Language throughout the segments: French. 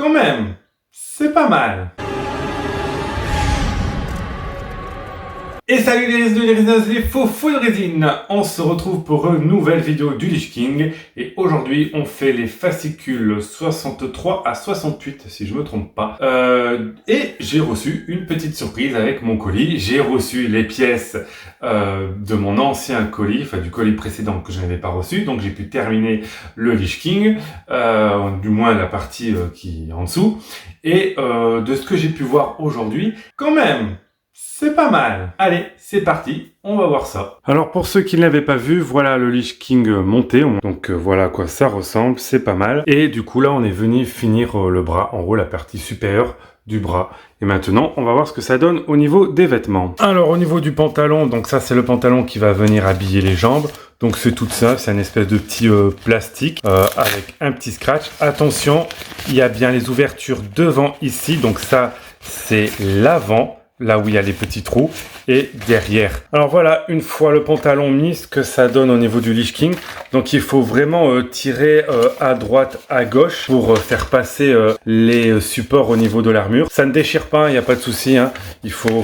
Quand même, c'est pas mal. Et salut les résineux, les résineuses, les faux de résine. On se retrouve pour une nouvelle vidéo du Lich King. Et aujourd'hui, on fait les fascicules 63 à 68, si je me trompe pas. Et j'ai reçu une petite surprise avec mon colis. J'ai reçu les pièces de mon ancien colis, enfin du colis précédent que je n'avais pas reçu. Donc j'ai pu terminer le Lich King, du moins la partie qui est en dessous. Et de ce que j'ai pu voir aujourd'hui, quand même, c'est pas mal. Allez, c'est parti, on va voir ça. Alors pour ceux qui ne l'avaient pas vu, voilà le Lich King monté. Donc voilà à quoi ça ressemble, c'est pas mal. Et du coup là, on est venu finir le bras, en haut la partie supérieure du bras. Et maintenant, on va voir ce que ça donne au niveau des vêtements. Alors au niveau du pantalon, donc ça c'est le pantalon qui va venir habiller les jambes. Donc c'est tout ça, c'est une espèce de petit plastique avec un petit scratch. Attention, il y a bien les ouvertures devant ici, donc ça c'est l'avant. Là où il y a les petits trous, et derrière. Alors voilà, une fois le pantalon mis, ce que ça donne au niveau du Lich King. Donc il faut vraiment tirer à droite, à gauche, pour faire passer les supports au niveau de l'armure. Ça ne déchire pas, il n'y a pas de souci. Hein.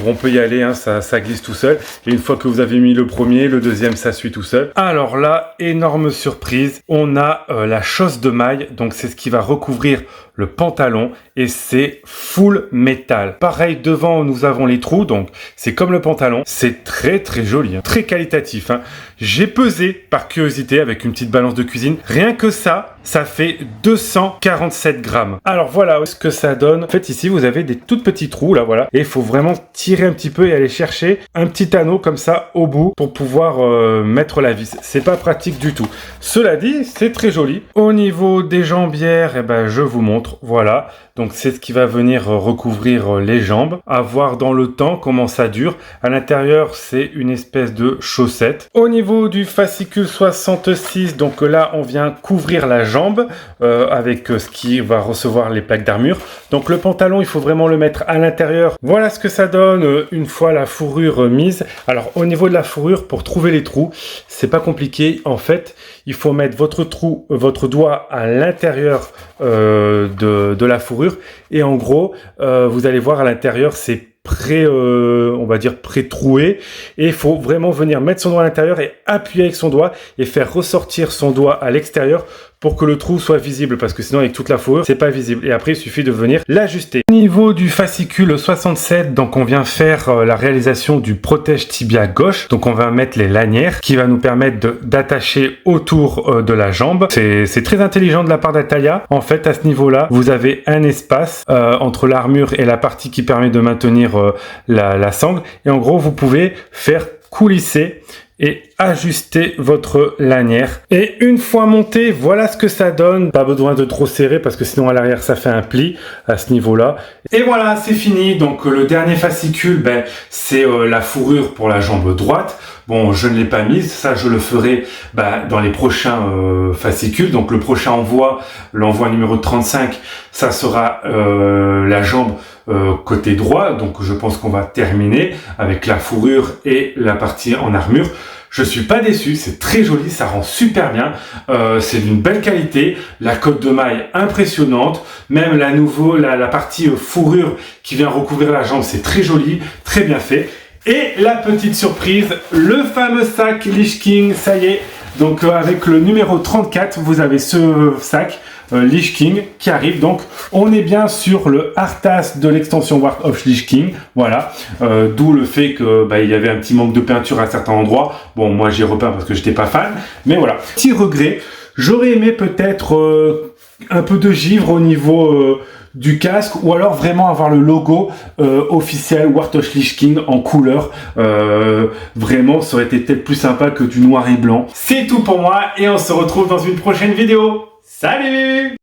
On peut y aller, hein, ça glisse tout seul. Et une fois que vous avez mis le premier, le deuxième, ça suit tout seul. Alors là, énorme surprise, on a la chausse de maille. Donc c'est ce qui va recouvrir le pantalon, et c'est full métal. Pareil, devant, nous avons les trous, donc c'est comme le pantalon. C'est très très joli, hein, très qualitatif. Hein. J'ai pesé par curiosité avec une petite balance de cuisine. Rien que ça fait 247 grammes. Alors voilà ce que ça donne. En fait, ici, vous avez des tout petits trous, là, voilà. Et il faut vraiment tirer un petit peu et aller chercher un petit anneau comme ça au bout pour pouvoir mettre la vis. C'est pas pratique du tout. Cela dit, c'est très joli. Au niveau des jambières, eh ben, je vous montre. Voilà, donc c'est ce qui va venir recouvrir les jambes. À voir dans le temps comment ça dure. À l'intérieur, c'est une espèce de chaussette. Au niveau du fascicule 66, donc là, on vient couvrir la jambe avec ce qui va recevoir les plaques d'armure. Donc le pantalon, il faut vraiment le mettre à l'intérieur. Voilà ce que ça donne une fois la fourrure mise. Alors au niveau de la fourrure, pour trouver les trous, c'est pas compliqué. En fait, il faut mettre votre doigt à l'intérieur de la fourrure, et en gros vous allez voir à l'intérieur c'est on va dire pré-troué, et il faut vraiment venir mettre son doigt à l'intérieur et appuyer avec son doigt et faire ressortir son doigt à l'extérieur pour que le trou soit visible, parce que sinon avec toute la fourrure c'est pas visible, et après il suffit de venir l'ajuster. Au niveau du fascicule 67, donc on vient faire la réalisation du protège tibia gauche. Donc on va mettre les lanières qui va nous permettre d'attacher autour de la jambe. C'est très intelligent de la part d'Atalia. En fait, à ce niveau là vous avez un espace entre l'armure et la partie qui permet de maintenir la sangle, et en gros vous pouvez faire coulisser et ajuster votre lanière. Et une fois monté, voilà ce que ça donne. Pas besoin de trop serrer parce que sinon à l'arrière ça fait un pli à ce niveau là. Et voilà, c'est fini. Donc le dernier fascicule, c'est la fourrure pour la jambe droite. Bon, je ne l'ai pas mise, ça je le ferai dans les prochains fascicules. Donc le prochain envoi, l'envoi numéro 35, ça sera la jambe côté droit. Donc je pense qu'on va terminer avec la fourrure et la partie en armure. Je suis pas déçu, c'est très joli, ça rend super bien, c'est d'une belle qualité, la cotte de maille impressionnante, même la partie fourrure qui vient recouvrir la jambe, c'est très joli, très bien fait. Et la petite surprise, le fameux sac Lich King, ça y est. Donc avec le numéro 34, vous avez ce sac Lich King qui arrive. Donc on est bien sur le Arthas de l'extension War of Lich King. Voilà, d'où le fait que il y avait un petit manque de peinture à certains endroits. Bon, moi j'ai repeint parce que j'étais pas fan, mais voilà. Petit regret, j'aurais aimé peut-être un peu de givre au niveau du casque, ou alors vraiment avoir le logo officiel War of Lich King en couleur. Vraiment, ça aurait été peut-être plus sympa que du noir et blanc. C'est tout pour moi, et on se retrouve dans une prochaine vidéo. Salut!